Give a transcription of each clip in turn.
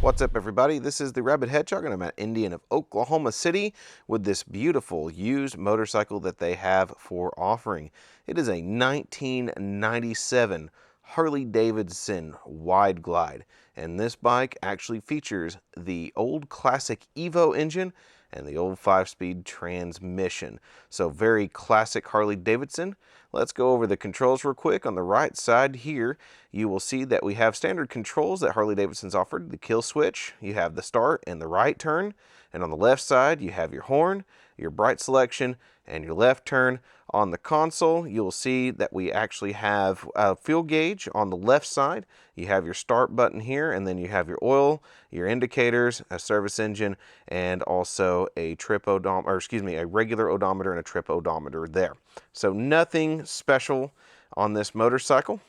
What's up, everybody? This is the Rabid Hedgehog, and I'm at Indian of Oklahoma City with this beautiful used motorcycle that they have for offering. It is a 1997 Harley-Davidson Wide Glide, and this bike actually features the old classic Evo engine and the old 5-speed transmission. So very classic Harley-Davidson. Let's go over the controls real quick. On the right side here, you will see that we have standard controls that Harley-Davidson's offered. The kill switch, you have the start and the right turn. And on the left side, you have your horn, your bright selection, and your left turn. On the console, you'll see that we actually have a fuel gauge on the left side. You have your start button here, and then you have your oil, your indicators, a service engine, and also a a regular odometer and a trip odometer there. So nothing special on this motorcycle.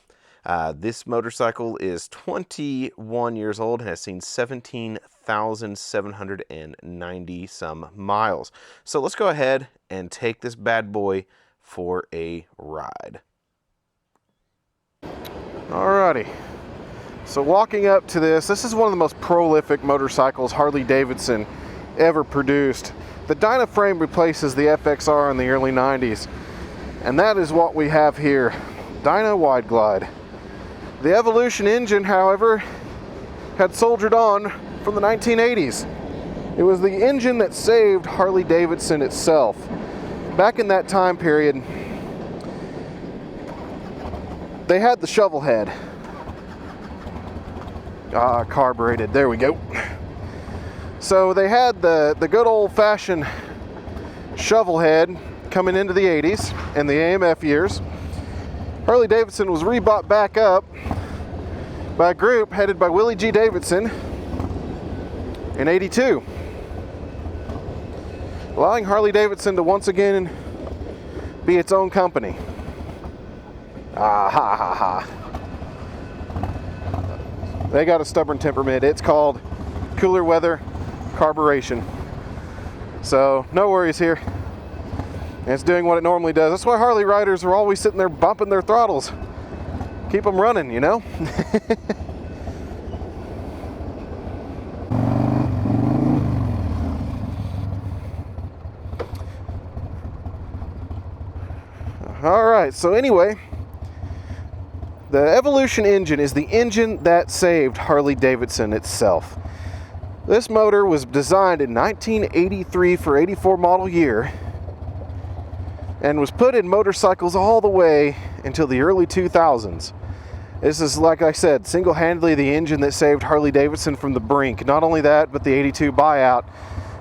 This motorcycle is 21 years old and has seen 17,790 some miles. So let's go ahead and take this bad boy for a ride. Alrighty, so walking up to this is one of the most prolific motorcycles Harley-Davidson ever produced. The Dyna frame replaces the FXR in the early 90s, and that is what we have here, Dyna Wide Glide. The Evolution engine, however, had soldiered on from the 1980s. It was the engine that saved Harley-Davidson itself. Back in that time period, they had the shovel head. Carbureted, there we go. So they had the good old-fashioned shovel head coming into the 80s and the AMF years. Harley-Davidson was rebought back up by a group headed by Willie G. Davidson in '82. Allowing Harley-Davidson to once again be its own company. They got a stubborn temperament. It's called cooler weather carburation. So no worries here. It's doing what it normally does. That's why Harley riders are always sitting there bumping their throttles. Keep them running, you know? Alright, so anyway, the Evolution engine is the engine that saved Harley-Davidson itself. This motor was designed in 1983 for 84 model year and was put in motorcycles all the way until the early 2000s. This is, like I said, single-handedly the engine that saved Harley-Davidson from the brink. Not only that, but the '82 buyout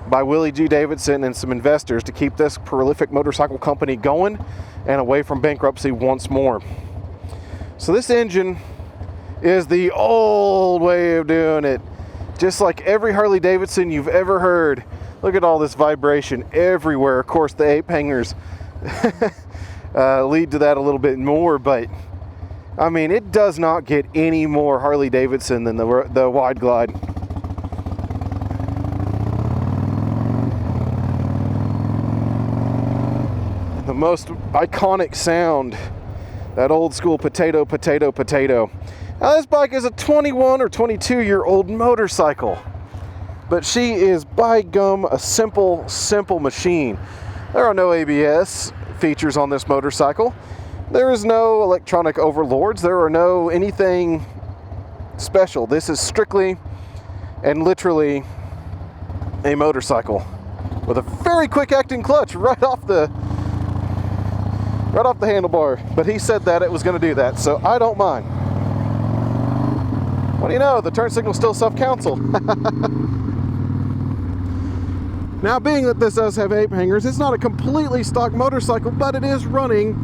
by Willie G. Davidson and some investors to keep this prolific motorcycle company going and away from bankruptcy once more. So this engine is the old way of doing it. Just like every Harley-Davidson you've ever heard. Look at all this vibration everywhere. Of course, the ape hangers lead to that a little bit more, but I mean, it does not get any more Harley-Davidson than the Wide Glide. The most iconic sound, that old school potato, potato, potato. Now this bike is a 21 or 22 year old motorcycle, but she is by gum a simple machine. There are no ABS features on this motorcycle. There is no electronic overlords. There are no anything special. This is strictly and literally a motorcycle with a very quick acting clutch right off the handlebar. But he said that it was going to do that, so I don't mind. What do you know? The turn signal still self-counsel. Now, being that this does have ape hangers, it's not a completely stock motorcycle, but it is running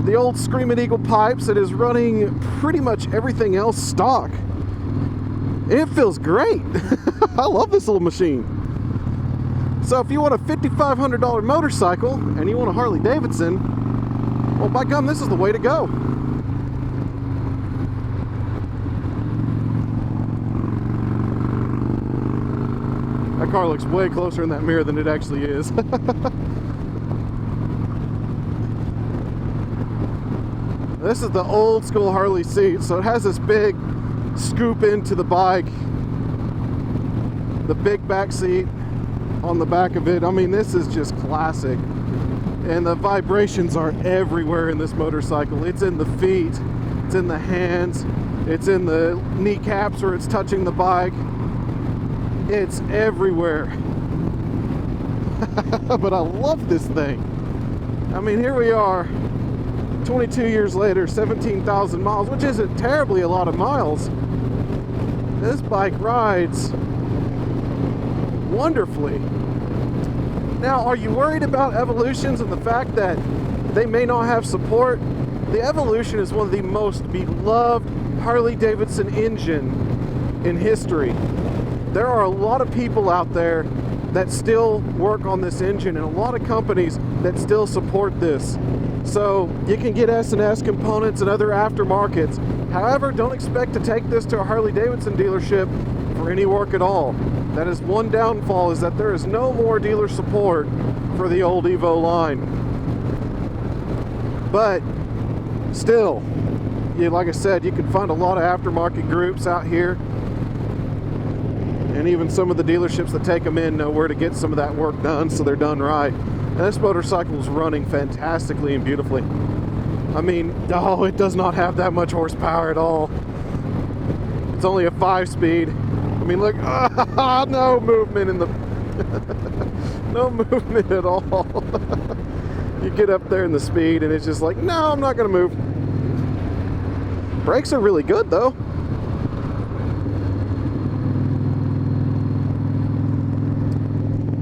the old Screaming Eagle pipes. It is running pretty much everything else stock. It feels great. I love this little machine. So if you want a $5,500 motorcycle and you want a Harley-Davidson, well, by gum, this is the way to go. That car looks way closer in that mirror than it actually is. This is the old school Harley seat, so it has this big scoop into the bike. The big back seat on the back of it. I mean, this is just classic. And the vibrations are everywhere in this motorcycle. It's in the feet, it's in the hands, it's in the kneecaps where it's touching the bike. It's everywhere. But I love this thing. I mean, here we are, 22 years later, 17,000 miles, which isn't terribly a lot of miles. This bike rides wonderfully. Now, are you worried about Evolutions and the fact that they may not have support? The Evolution is one of the most beloved Harley-Davidson engine in history. There are a lot of people out there that still work on this engine and a lot of companies that still support this. So you can get S&S components and other aftermarkets. However, don't expect to take this to a Harley-Davidson dealership for any work at all. That is one downfall, is that there is no more dealer support for the old Evo line. But still, like I said, you can find a lot of aftermarket groups out here. And even some of the dealerships that take them in know where to get some of that work done, so they're done right. And this motorcycle is running fantastically and beautifully. I mean, it does not have that much horsepower at all. It's only a 5-speed. I mean, look, no movement in the, no movement at all. You get up there in the speed and it's just like, no, I'm not gonna move. Brakes are really good though.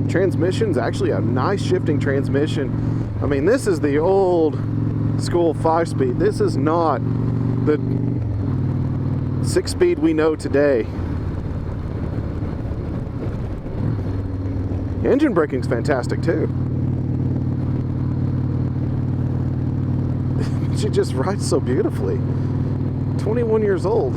Transmission's actually a nice shifting transmission. I mean, this is the old school 5-speed. This is not the 6-speed we know today. Engine braking's fantastic too. She just rides so beautifully. 21 years old.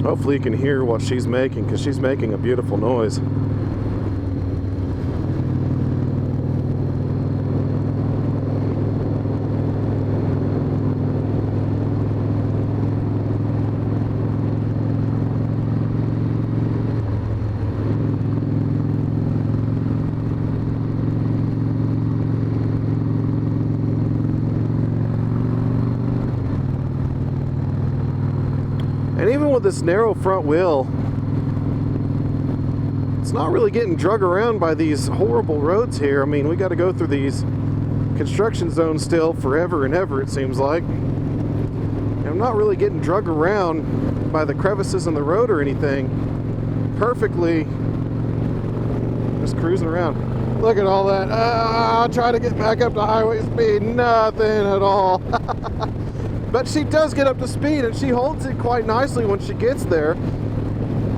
Hopefully you can hear what she's making, because she's making a beautiful noise. And even with this narrow front wheel, it's not really getting drug around by these horrible roads here. I mean, we got to go through these construction zones still forever and ever, it seems like. And I'm not really getting drug around by the crevices in the road or anything. Perfectly just cruising around. Look at all that. Try to get back up to highway speed. Nothing at all. But she does get up to speed, and she holds it quite nicely when she gets there.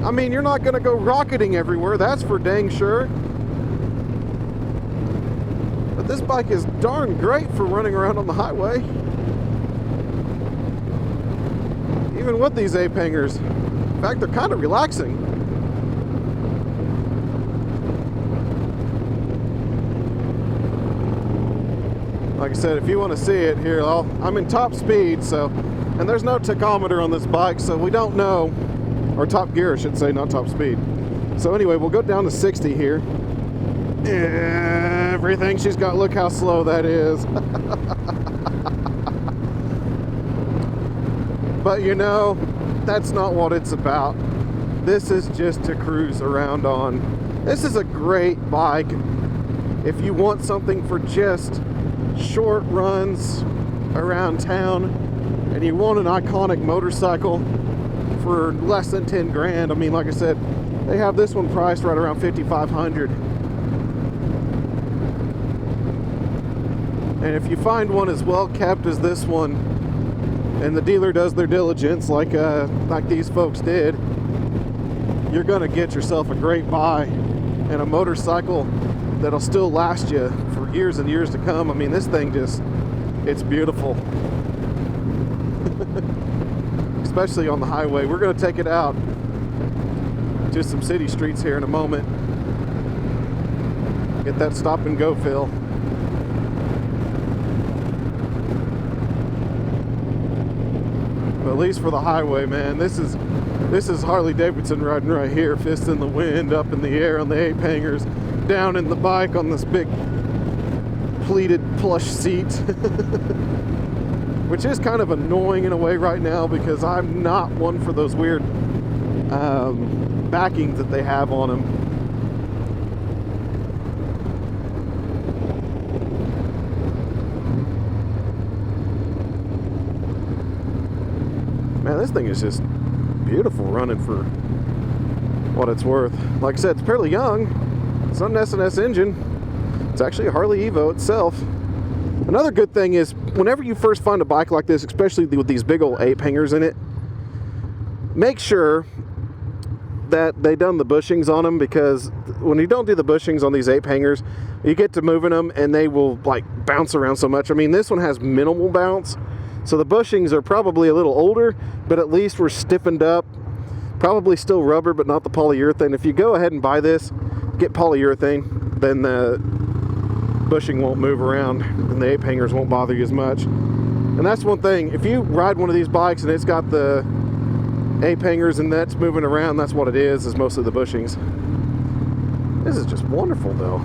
I mean, you're not going to go rocketing everywhere, that's for dang sure. But this bike is darn great for running around on the highway. Even with these ape hangers. In fact, they're kind of relaxing. Like I said, if you want to see it here, I'm in top speed, so, and there's no tachometer on this bike, so we don't know, or top gear, I should say, not top speed. So anyway, we'll go down to 60 here. Everything she's got, look how slow that is. But you know, that's not what it's about. This is just to cruise around on. This is a great bike if you want something for just short runs around town and you want an iconic motorcycle for less than 10 grand. I mean, like I said, they have this one priced right around $5,500. And if you find one as well kept as this one, and the dealer does their diligence like these folks did, you're gonna get yourself a great buy and a motorcycle that'll still last you for years and years to come. I mean, this thing just, it's beautiful. Especially on the highway. We're going to take it out to some city streets here in a moment. Get that stop and go feel. But at least for the highway, man, this is Harley-Davidson riding right here, fist in the wind, up in the air on the ape hangers, down in the bike on this big pleated plush seat. Which is kind of annoying in a way right now because I'm not one for those weird backings that they have on them. Man, this thing is just beautiful running for what it's worth. Like I said, it's fairly young. It's not an S&S engine. It's actually a Harley Evo itself. Another good thing is, whenever you first find a bike like this, especially with these big old ape hangers in it, make sure that they done the bushings on them, because when you don't do the bushings on these ape hangers, you get to moving them and they will like bounce around so much. I mean, this one has minimal bounce, so the bushings are probably a little older, but at least we're stiffened up. Probably still rubber, but not the polyurethane. If you go ahead and buy this, get polyurethane, then the bushing won't move around and the ape hangers won't bother you as much. And that's one thing, if you ride one of these bikes and it's got the ape hangers and that's moving around, that's what it is mostly the bushings. This is just wonderful though.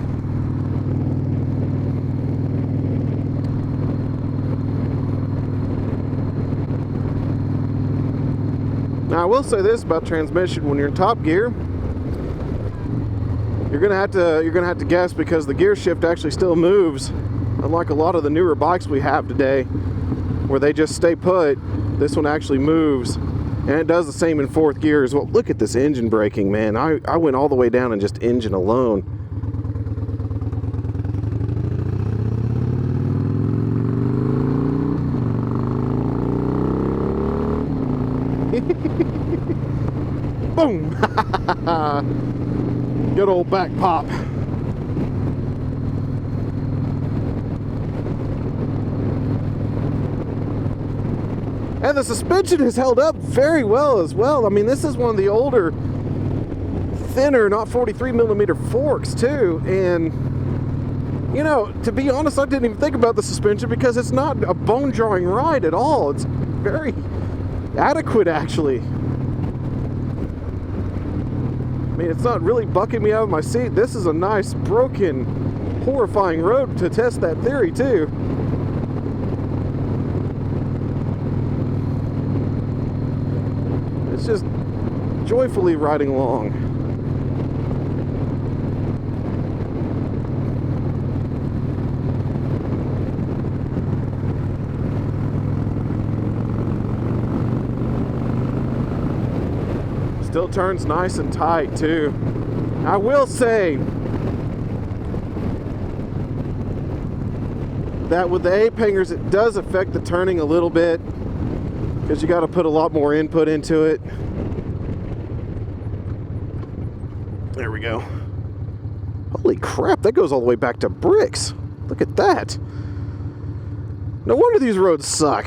Now I will say this about transmission: when you're in top gear, you're gonna have to guess, because the gear shift actually still moves. Unlike a lot of the newer bikes we have today, where they just stay put, this one actually moves, and it does the same in fourth gear as well. Look at this engine braking, man. I went all the way down in just engine alone. Boom! Good old back pop. And the suspension has held up very well as well. I mean, this is one of the older, thinner, not 43 millimeter forks too. And, you know, to be honest, I didn't even think about the suspension because it's not a bone-jarring ride at all. It's very adequate, actually. I mean, it's not really bucking me out of my seat. This is a nice, broken, horrifying road to test that theory, too. It's just joyfully riding along. Still turns nice and tight too. I will say that with the ape hangers, it does affect the turning a little bit, because you got to put a lot more input into it. There we go. Holy crap, that goes all the way back to bricks. Look at that. No wonder these roads suck.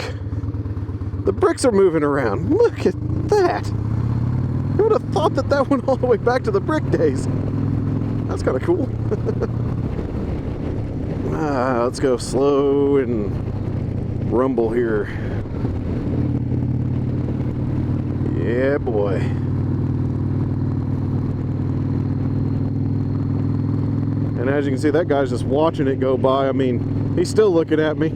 The bricks are moving around. Look at that. Who would have thought that that went all the way back to the brick days? That's kind of cool. Let's go slow and rumble here. Yeah, boy. And as you can see, that guy's just watching it go by. I mean, he's still looking at me.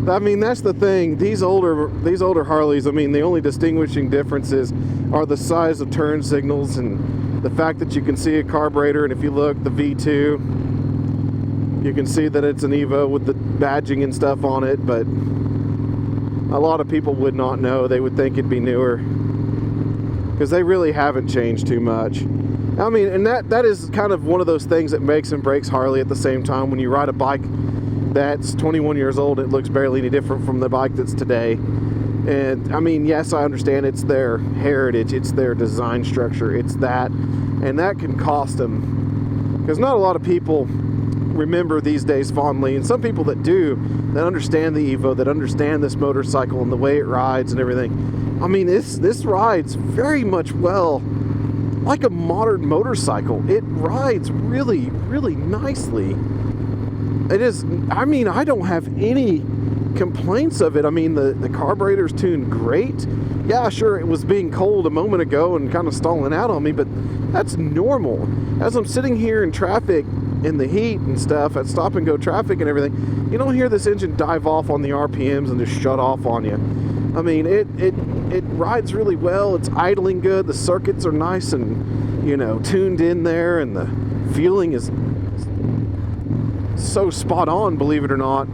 I mean, that's the thing. These older Harleys, I mean, the only distinguishing differences are the size of turn signals and the fact that you can see a carburetor. And if you look, the V2, you can see that it's an Evo with the badging and stuff on it. But a lot of people would not know. They would think it'd be newer, because they really haven't changed too much. I mean, and that is kind of one of those things that makes and breaks Harley at the same time. When you ride a bike that's 21 years old, it looks barely any different from the bike that's today. And I mean, yes, I understand it's their heritage, it's their design structure, it's that, and that can cost them, because not a lot of people remember these days fondly, and some people that do, that understand the Evo, that understand this motorcycle and the way it rides and everything. I mean, this rides very much well like a modern motorcycle. It rides really, really nicely. It is, I mean, I don't have any complaints of it. I mean, the carburetor's tuned great. Yeah, sure, it was being cold a moment ago and kind of stalling out on me, but that's normal. As I'm sitting here in traffic in the heat and stuff, at stop and go traffic and everything, you don't hear this engine dive off on the RPMs and just shut off on you. I mean, it rides really well. It's idling good. The circuits are nice and, you know, tuned in there, and the feeling is so spot on, believe it or not.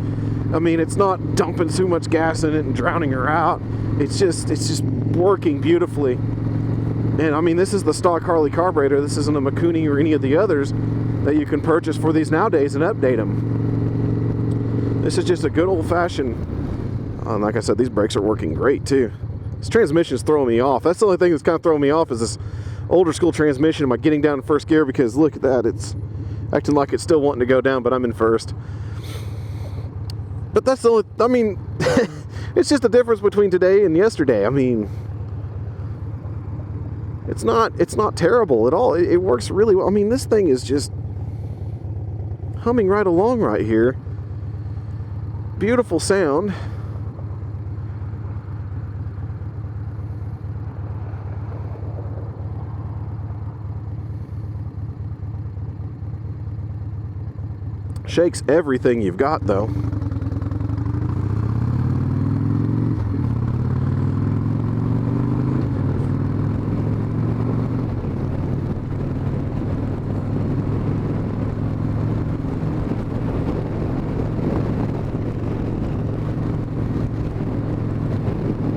I mean, it's not dumping too much gas in it and drowning her out. It's just working beautifully. And I mean, this is the stock Harley carburetor. This isn't a Mikuni or any of the others that you can purchase for these nowadays and update them. This is just a good old-fashioned. Like I said, these brakes are working great too. This transmission is throwing me off. That's the only thing that's kind of throwing me off, is this older school transmission. Am I getting down in first gear? Because look at that, it's acting like it's still wanting to go down, but I'm in first. But that's the only, I mean, it's just the difference between today and yesterday. I mean, it's not terrible at all. It works really well. I mean, this thing is just humming right along right here. Beautiful sound. Shakes everything you've got, though.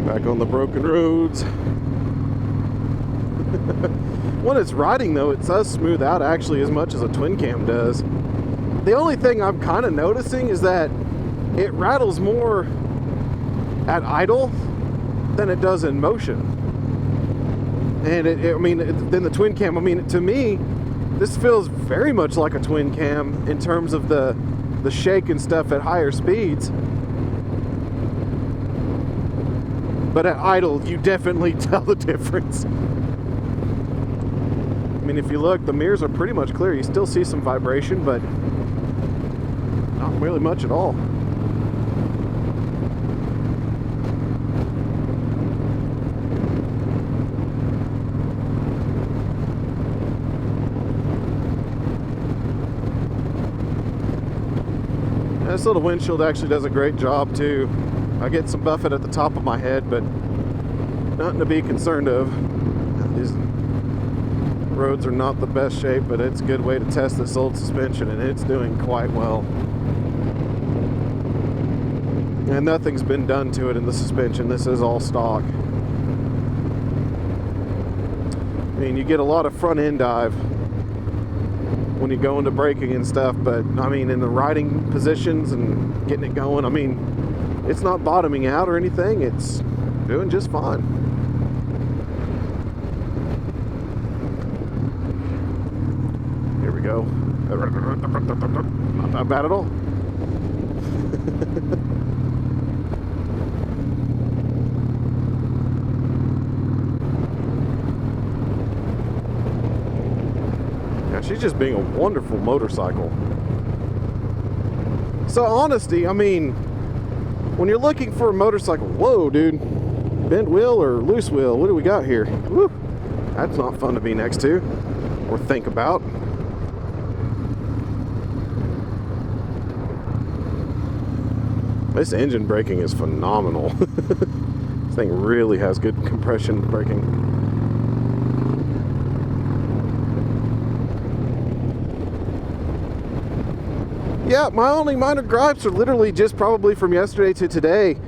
Back on the broken roads. When it's riding, though, it does smooth out actually as much as a twin cam does. The only thing I'm kind of noticing is that it rattles more at idle than it does in motion. And I mean, than the twin cam. I mean, to me, this feels very much like a twin cam in terms of the shake and stuff at higher speeds. But at idle, you definitely tell the difference. I mean, if you look, the mirrors are pretty much clear. You still see some vibration, but not really much at all. This little windshield actually does a great job too. I get some buffet at the top of my head, but nothing to be concerned of. These roads are not the best shape, but it's a good way to test this old suspension, and it's doing quite well. And nothing's been done to it in the suspension. This is all stock. I mean, you get a lot of front end dive when you go into braking and stuff, but I mean, in the riding positions and getting it going, I mean, it's not bottoming out or anything. It's doing just fine. Here we go. Not bad at all. Yeah, she's just being a wonderful motorcycle. So honesty, I mean, when you're looking for a motorcycle, whoa, dude, bent wheel or loose wheel, what do we got here? Woo, that's not fun to be next to or think about. This engine braking is phenomenal. This thing really has good compression braking. Yeah, my only minor gripes are literally just probably from yesterday to today.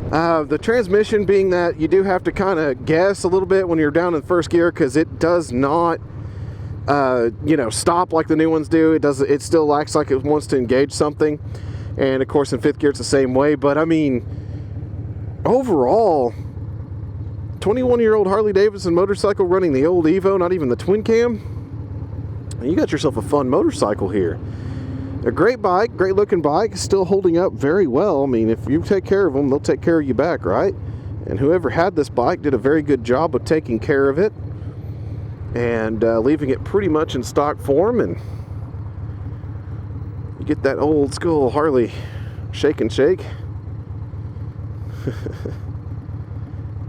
The transmission being that you do have to kind of guess a little bit when you're down in first gear, because it does not, stop like the new ones do. It still acts like it wants to engage something. And of course in fifth gear it's the same way. But I mean, overall, 21-year-old Harley-Davidson motorcycle running the old Evo, not even the twin cam, you got yourself a fun motorcycle here. A great bike, great looking bike, still holding up very well. I mean, if you take care of them, they'll take care of you back, right? And whoever had this bike did a very good job of taking care of it. and leaving it pretty much in stock form, and you get that old school Harley shake and shake.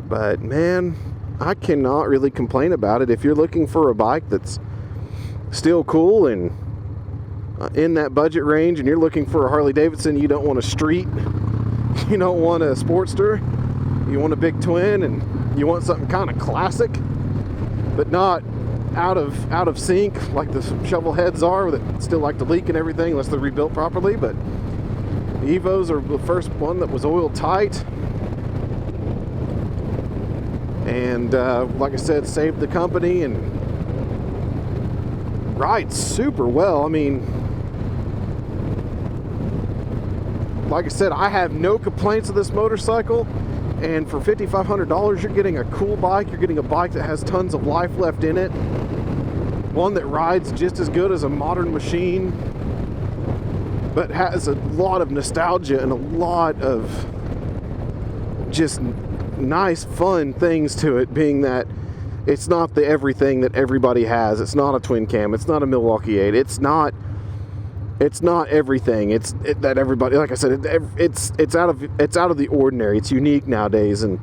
But man, I cannot really complain about it. If you're looking for a bike that's still cool and in that budget range, and you're looking for a Harley-Davidson, you don't want a street, you don't want a Sportster, you want a big twin, and you want something kind of classic but not out of sync like the shovel heads are, that still like to leak and everything unless they're rebuilt properly. But the Evos are the first one that was oil tight, and like I said, saved the company and rides super well. I mean, like I said, I have no complaints of this motorcycle. And for $5,500, you're getting a cool bike. You're getting a bike that has tons of life left in it. One that rides just as good as a modern machine, but has a lot of nostalgia and a lot of just nice, fun things to it, being that it's not the everything that everybody has. It's not a twin cam. It's not a Milwaukee 8. It's not everything. That everybody, like I said, it's out of the ordinary. It's unique nowadays. And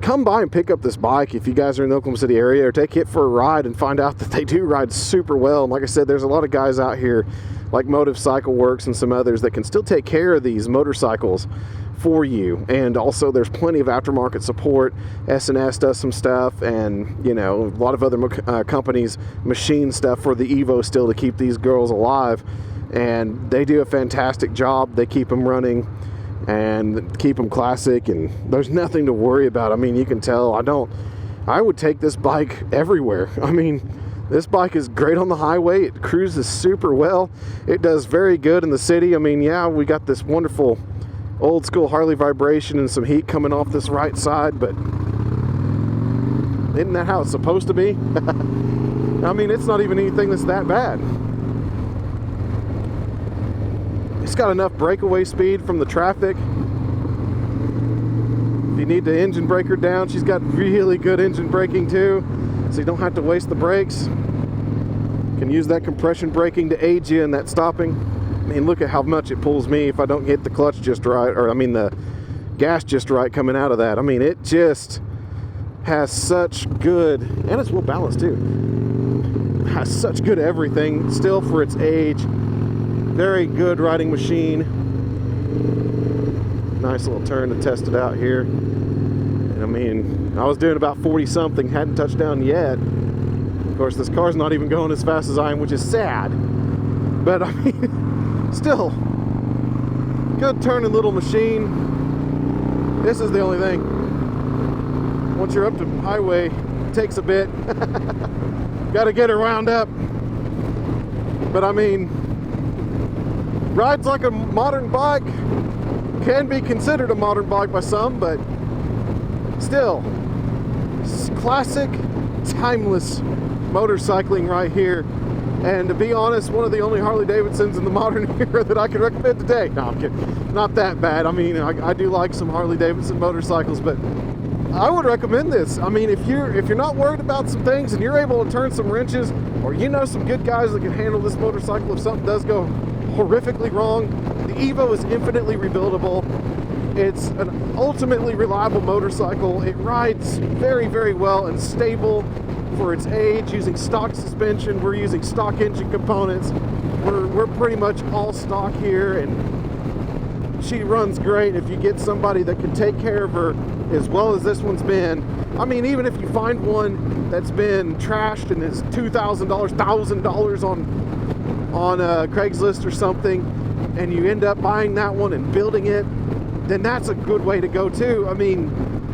come by and pick up this bike if you guys are in the Oklahoma City area, or take it for a ride and find out that they do ride super well. And like I said, there's a lot of guys out here like Motive Cycle Works and some others that can still take care of these motorcycles for you. And also there's plenty of aftermarket support. S&S does some stuff, and you know, a lot of other companies machine stuff for the Evo still to keep these girls alive, and they do a fantastic job. They keep them running and keep them classic, and there's nothing to worry about. I mean, you can tell I would take this bike everywhere. I mean, this bike is great on the highway. It cruises super well. It does very good in the city. I mean, yeah, we got this wonderful old school Harley vibration and some heat coming off this right side, but isn't that how it's supposed to be? I mean, it's not even anything that's that bad. It's got enough breakaway speed from the traffic. If you need the engine breaker down, she's got really good engine braking too, so you don't have to waste the brakes. You can use that compression braking to aid you in that stopping. I mean, look at how much it pulls me if I don't hit the clutch just right, or I mean the gas just right coming out of that. I mean, it just has such good, and it's well balanced too. Has such good everything still for its age. Very good riding machine. Nice little turn to test it out here. And I mean, I was doing about 40 something, hadn't touched down yet. Of course, this car's not even going as fast as I am, which is sad. But I mean, still, good turning little machine. This is the only thing. Once you're up to highway, it takes a bit. Got to get her wound up. But I mean, rides like a modern bike. Can be considered a modern bike by some, but still, classic, timeless motorcycling right here. And to be honest, one of the only Harley-Davidsons in the modern era that I can recommend today. No, I'm kidding. Not that bad. I mean, I do like some Harley-Davidson motorcycles, but I would recommend this. I mean, if you're not worried about some things and you're able to turn some wrenches, or you know some good guys that can handle this motorcycle if something does go horrifically wrong, the Evo is infinitely rebuildable. It's an ultimately reliable motorcycle. It rides very, very well and stable for its age, using stock suspension. We're using stock engine components. We're pretty much all stock here, and she runs great. If you get somebody that can take care of her as well as this one's been, I mean, even if you find one that's been trashed and is $2,000, $1,000 on Craigslist or something, and you end up buying that one and building it, then that's a good way to go too. I mean,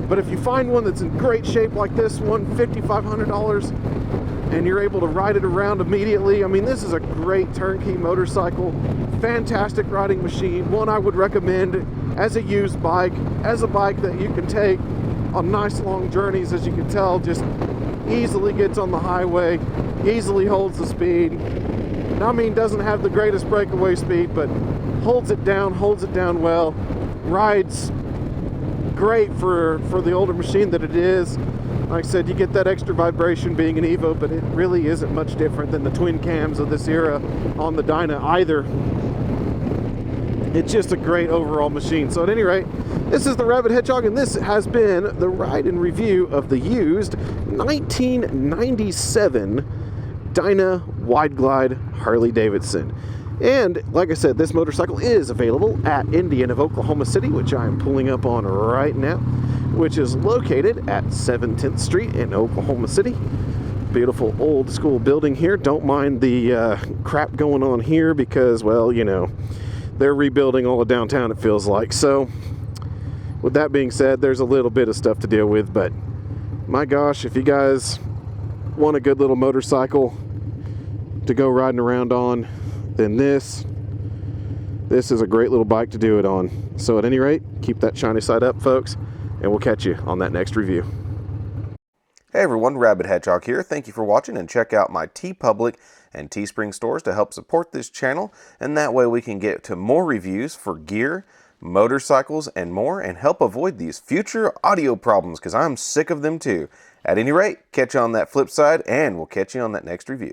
but if you find one that's in great shape like this one, $5,500, and you're able to ride it around immediately, I mean, this is a great turnkey motorcycle. Fantastic riding machine. One I would recommend as a used bike, as a bike that you can take on nice long journeys. As you can tell, just easily gets on the highway, easily holds the speed. I mean, doesn't have the greatest breakaway speed, but holds it down well, rides great for the older machine that it is. Like I said, you get that extra vibration being an Evo, but it really isn't much different than the twin cams of this era on the Dyna either. It's just a great overall machine. So at any rate, this is the Rabid Hedgehog, and this has been the ride and review of the used 1997 Dyna Wide Glide Harley-Davidson. And like I said, this motorcycle is available at Indian of Oklahoma City, which I am pulling up on right now, which is located at 710th Street in Oklahoma City. Beautiful old school building here. Don't mind the crap going on here because, well, you know, they're rebuilding all of downtown, it feels like. So with that being said, there's a little bit of stuff to deal with, but my gosh, if you guys want a good little motorcycle to go riding around on, then this is a great little bike to do it on. So at any rate, keep that shiny side up, folks, and we'll catch you on that next review. Hey everyone, Rabid Hedgehog here. Thank you for watching, and check out my TeePublic and TeeSpring stores to help support this channel, and that way we can get to more reviews for gear, motorcycles, and more, and help avoid these future audio problems because I'm sick of them too. At any rate, catch you on that flip side, and we'll catch you on that next review.